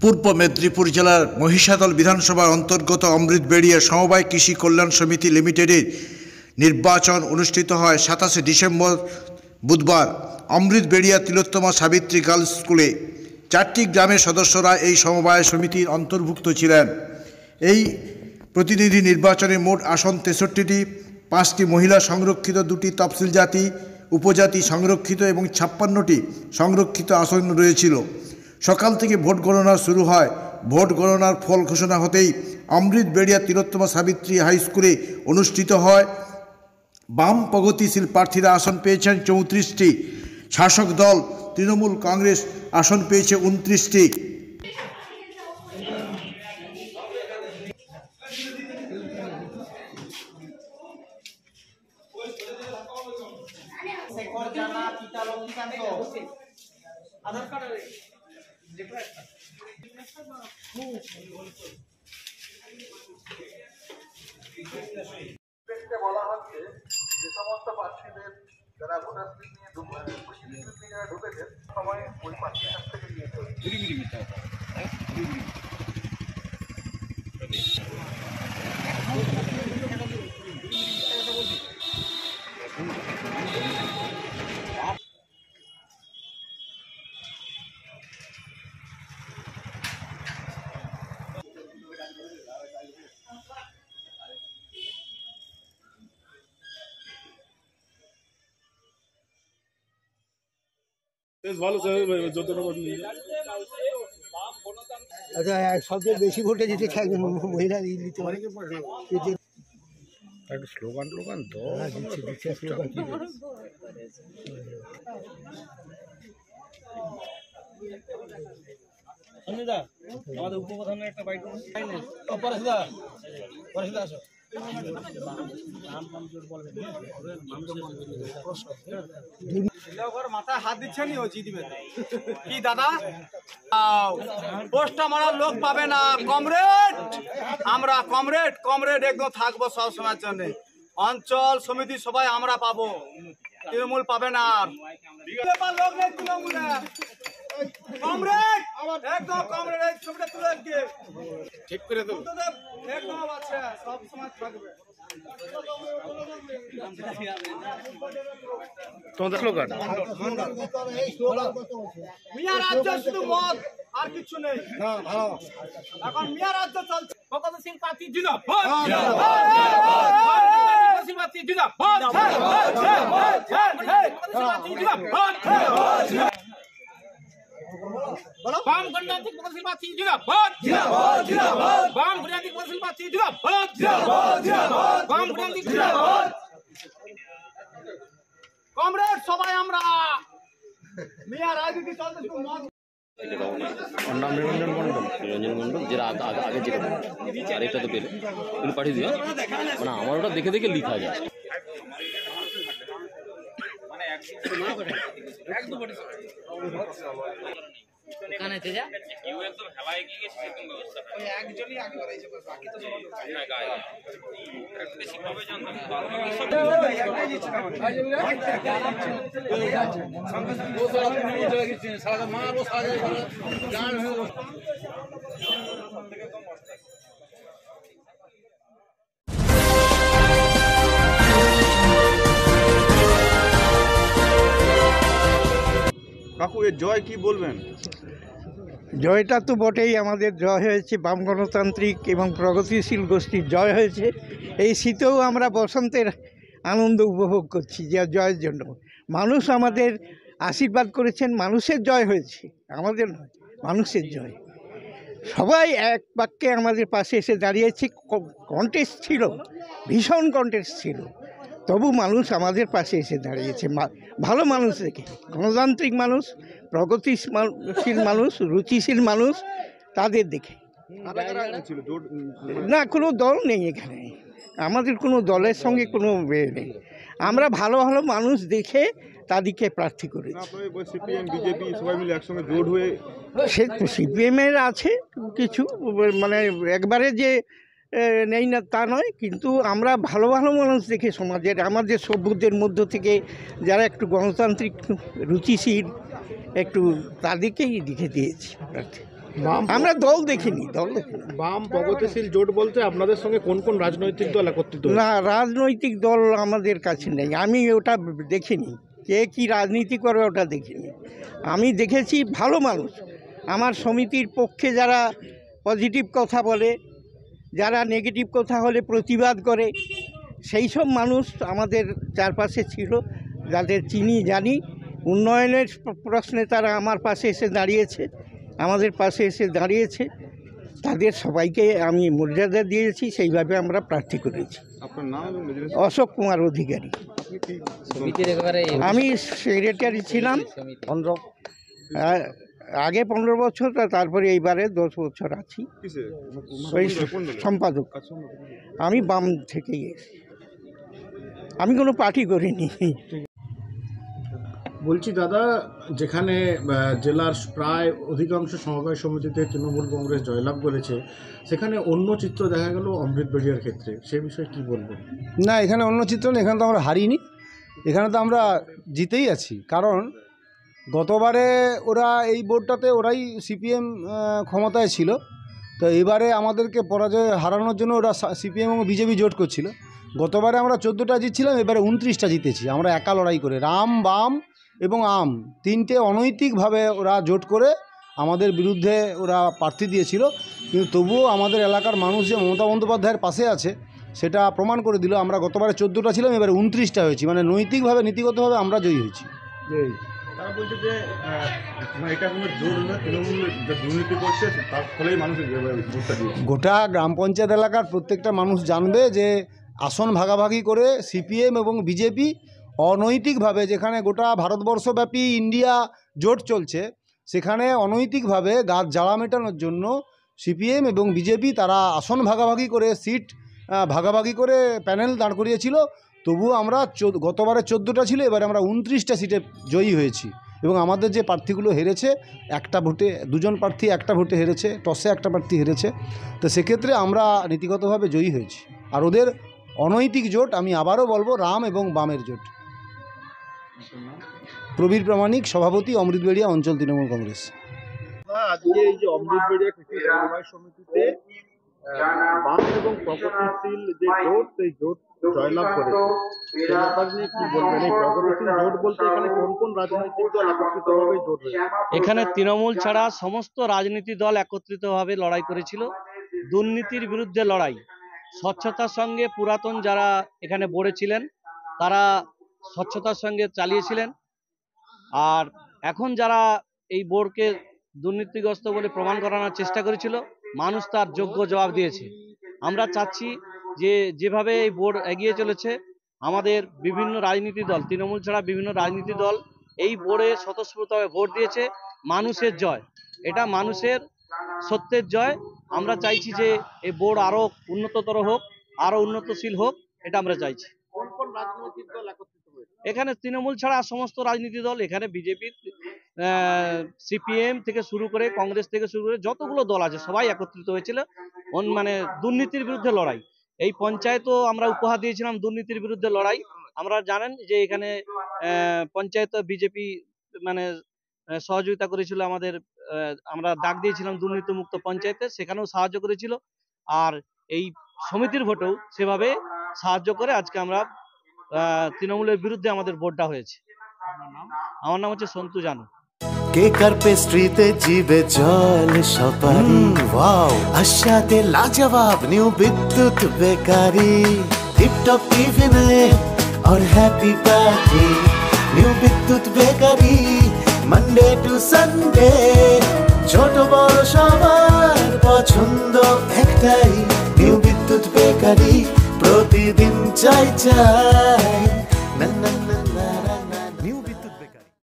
পূর্ব মেদিনীপুর জেলার মহিষাদল বিধানসভার অন্তর্গত অমৃতবেড়িয়া সমবায় কৃষি কল্যাণ সমিতি লিমিটেডের নির্বাচন অনুষ্ঠিত হয় 27 ডিসেম্বর বুধবার অমৃতবেড়িয়া তিলোত্তমা সাবিত্রী গার্লস স্কুলে। 4টি গ্রামের সদস্যরা এই সমবায় সমিতির অন্তর্ভুক্ত ছিলেন। এই প্রতিনিধি নির্বাচনে মোট আসন 63টি, 5টি মহিলা সংরক্ষিত, 2টি তফসিল জাতি উপজাতি সংরক্ষিত এবং 56টি সংরক্ষিত আসন রয়েছিল। সকাল থেকে ভোট গণনা শুরু হয়। ভোট গণনার ফল ঘোষণা হতেই অমৃতবেড়িয়া তিলোত্তমা সাবিত্রী হাই স্কুলে অনুষ্ঠিত হয়। বাম প্রগতিশীল প্রার্থীরা আসন পেয়েছেন 34টি, শাসক দল তৃণমূল কংগ্রেস আসন পেয়েছে 29টি। বলা হচ্ছে যে সমস্ত প্রার্থীদের যারা ভোটার স্লিপ নিয়ে ঢুকেছেন সময় ওই প্রার্থীর কাছ থেকে নিয়ে ভালো যত আচ্ছা, সবচেয়ে বেশি ভোটে যেতে মহিলা দিতে পারে। স্লোগান টোগান তো আমাদের উপপ্রধানের একটা বাইক আসো মাথায় হাত দিচ্ছে নি ও জিতবে কি দাদা? পোস্টটা মারার লোক পাবে না কমরেড। আমরা কমরেড একদম থাকবো সব সময়ের জন্য। অঞ্চল সমিতি সবাই আমরা পাবো, তৃণমূল পাবে না। লোক নেই তৃণমূলে কমরেড, একদম কমরেড এই ছবিটা তুলে দিয়ে ঠিক করে দেবো, একদম আছে সব সময় থাকবে। তোমাদের স্লোগান মিয়া রাজ্য শুধু মদ আর কিছু নেই। এখন মিয়া রাজ্য চলছে। প্রগতিশীল প্রার্থী জিন্দাবাদ, প্রগতিশীল প্রার্থী জিন্দাবাদ, প্রগতিশীল প্রার্থী জিন্দাবাদ। বাম গণতান্ত্রিক প্রগতিশীল প্রার্থী জিন্দাবাদ, বাম গণতান্ত্রিক প্রগতিশীল প্রার্থী জিন্দাবাদ, বাম গণতান্ত্রিক জিন্দাবাদ। কমরেড সবাই আমরা মিয়া রাজনীতি চলতে শুধু মদ। নাম নিরঞ্জন মন্ডল, যেটা আগে যেটা আর এটা তো পেলে তুমি পাঠিয়ে দিও। মানে আমার ওটা দেখে দেখে লিখা যায়। কাকু এর জয় কি বলবেন? জয়টা তো বটেই, আমাদের জয় হয়েছে, বাম গণতান্ত্রিক এবং প্রগতিশীল গোষ্ঠীর জয় হয়েছে। এই শীতেও আমরা বসন্তের আনন্দ উপভোগ করছি যে জয়ের জন্য। মানুষ আমাদের আশীর্বাদ করেছেন, মানুষের জয় হয়েছে, আমাদের নয়, মানুষের জয়। সবাই এক বাক্যে আমাদের পাশে এসে দাঁড়িয়েছে। কন্টেস্ট ছিল, ভীষণ কন্টেস্ট ছিল, তবু মানুষ আমাদের পাশে এসে দাঁড়িয়েছে। ভালো মানুষ দেখে, গণতান্ত্রিক মানুষ, প্রগতিশীল মানুষ, রুচিশীল মানুষ, তাদের দেখে। না, কোনো দল নেই এখানে, আমাদের কোনো দলের সঙ্গে কোনো নেই। আমরা ভালো ভালো মানুষ দেখে তাদেরকে প্রার্থী করেছি। সে সিপিএমের আছে কিছু, মানে একবারে যে নেই না তা নয়, কিন্তু আমরা ভালো ভালো মানুষ দেখে সমাজের, আমাদের সভ্যদের মধ্য থেকে যারা একটু গণতান্ত্রিক রুচিশীল, একটু তাদেরকেই লিখে দিয়েছি প্রার্থী। আমরা দল দেখিনি। বাম প্রগতিশীল জোট বলতে আপনাদের সঙ্গে কোন কোন রাজনৈতিক দল একত্রিত হয়েছে? না, রাজনৈতিক দল আমাদের কাছে নেই, আমি ওটা দেখিনি। কে কি রাজনীতি করে ওটা দেখিনি। আমি দেখেছি ভালো মানুষ, আমার সমিতির পক্ষে যারা পজিটিভ কথা বলে, যারা নেগেটিভ কথা হলে প্রতিবাদ করে, সেই সব মানুষ আমাদের চারপাশে ছিল, যাদের চিনি জানি। উন্নয়নের প্রশ্নে তারা আমার পাশে এসে দাঁড়িয়েছে, আমাদের পাশে এসে দাঁড়িয়েছে। তাদের সবাইকে আমি মর্যাদা দিয়েছি, সেইভাবে আমরা প্রার্থী করেছি। আপনার নাম এবং বিজনেস? অশোক কুমার অধিকারী। আমি সেক্রেটারি ছিলাম আগে 15 বছর, তারপরে এইবারে 10 বছর আছি ওই সম্পাদক। আমি বাম থেকেই এসেছি, আমি কোনো পার্টি করিনি। বলছি দাদা, যেখানে জেলার প্রায় অধিকাংশ সমবায় সমিতিতে তৃণমূল কংগ্রেস জয়লাভ করেছে, সেখানে অন্য চিত্র দেখা গেল অমৃত বেড়িয়ার ক্ষেত্রে, সে বিষয়ে কি বলবেন? না, এখানে অন্য চিত্র নেই। এখানে তো আমরা হারিনি, এখানে তো আমরা জিতেই আছি। কারণ গতবারে ওরা এই বোর্ডটাতে ওরাই সিপিএম ক্ষমতায় ছিল, তো এবারে আমাদেরকে হারানোর জন্য ওরা সিপিএম এবং বিজেপি জোট করছিল। গতবারে আমরা 14টা জিতছিলাম, এবারে 29টা জিতেছি আমরা একা লড়াই করে। রাম, বাম এবং আম তিনটে অনৈতিকভাবে ওরা জোট করে আমাদের বিরুদ্ধে ওরা প্রার্থী দিয়েছিল, কিন্তু তবুও আমাদের এলাকার মানুষ যে মমতা বন্দ্যোপাধ্যায়ের পাশে আছে সেটা প্রমাণ করে দিল। আমরা গতবারে 14টা ছিলাম, এবারে 29টা হয়েছি, মানে নৈতিকভাবে নীতিগতভাবে আমরা জয়ী হয়েছি। তারা বলছে যে এটা কোনো জোর না, তৃণমূল যে দুর্নীতি করছে তার ফলেই মানুষ ভোটটা দিয়েছে। গোটা গ্রাম পঞ্চায়েত এলাকার প্রত্যেকটা মানুষ জানবে যে আসন ভাগাভাগি করে সিপিএম এবং বিজেপি অনৈতিকভাবে, যেখানে গোটা ভারতবর্ষব্যাপী ইন্ডিয়া জোট চলছে, সেখানে অনৈতিকভাবে গাছ জ্বালা মেটানোর জন্য সিপিএম এবং বিজেপি তারা আসন ভাগাভাগি করে, সিট ভাগাভাগি করে প্যানেল দাঁড় করিয়েছিল। তবুও আমরা গতবারে 14টা ছিল, এবারে আমরা 29টা সিটে জয়ী হয়েছি। এবং আমাদের যে প্রার্থীগুলো হেরেছে, একটা ভোটে, দুজন প্রার্থী একটা ভোটে হেরেছে, টসে একটা প্রার্থী হেরেছে, তো সেক্ষেত্রে আমরা নীতিগতভাবে জয়ী হয়েছি। আর ওদের অনৈতিক জোট, আমি আবারও বলবো, রাম এবং বামের জোট। প্রবীর প্রামাণিক, সভাপতি, অমৃত বেড়িয়া অঞ্চল তৃণমূল কংগ্রেস। আজকে এই যে অমৃত বেড়িয়া কৃষি সমবায় সমিতিতে বাম এবং প্রগতিশীল যে জোট, সেই জোট জয়লাভ করেছে, সেই ব্যাপার নিয়ে কি বলবেন? এই প্রগতিশীল জোট বলতে এখানে কোন কোন রাজনৈতিক দল একত্রিতভাবে জোট হয়েছে? এখানে তৃণমূল ছাড়া সমস্ত রাজনীতি দল একত্রিতভাবে লড়াই করেছিল। দুর্নীতির বিরুদ্ধে লড়াই, স্বচ্ছতার সঙ্গে পুরাতন যারা এখানে বোর্ডে ছিলেন তারা স্বচ্ছতার সঙ্গে চালিয়েছিলেন, আর এখন যারা এই বোর্ডকে দুর্নীতিগ্রস্ত বলে প্রমাণ করানোর চেষ্টা করেছিল, মানুষ তার যোগ্য জবাব দিয়েছে। আমরা চাচ্ছি যে যেভাবে এই বোর্ড এগিয়ে চলেছে, আমাদের বিভিন্ন রাজনীতি দল, তৃণমূল ছাড়া বিভিন্ন রাজনীতি দল এই বোর্ডে স্বতঃস্ফূর্তভাবে ভোট দিয়েছে। মানুষের জয়, এটা মানুষের সত্যের জয়। আমরা চাইছি যে এই বোর্ড আরো উন্নততর হোক, আরো উন্নতশীল হোক, এটা আমরা চাইছি। কোন কোন রাজনৈতিক দল একত্রিত হয়েছে? এখানে তৃণমূল ছাড়া সমস্ত রাজনীতি দল, এখানে বিজেপি, সিপিএম থেকে শুরু করে কংগ্রেস থেকে শুরু করে যতগুলো দল আছে সবাই একত্রিত হয়েছিল, মানে দুর্নীতির বিরুদ্ধে লড়াই। এই পঞ্চায়েতও আমরা উপহার দিয়েছিলাম দুর্নীতির বিরুদ্ধে লড়াই। আমরা জানেন যে এখানে পঞ্চায়েত বিজেপি মানে সহযোগিতা করেছিল আমাদের, আমরা ডাক দিয়েছিলাম দুর্নীতিমুক্ত পঞ্চায়েতে, সেখানেও সাহায্য করেছিল। আর এই সমিতির ভোটেও সেভাবে সাহায্য করে আজকে আমরা তৃণমূলের বিরুদ্ধে আমাদের ভোটটা হয়েছে। আমার নাম হচ্ছে সন্তু জানু। কেক আর পেস্ট্রিতে জিবে জল সপারি, ওয়াও আশাতে লাজবাব নিউ বিদ্যুৎ বেকারি, টিপটপ টিফিনে और हैप्पी पार्टी, নিউ বিদ্যুৎ বেকারি, মানডে টু সানডে, ছোট বড় সবার পছন্দ একটাই, নিউ বিদ্যুৎ বেকারি, প্রতিদিন চাই চাই না না।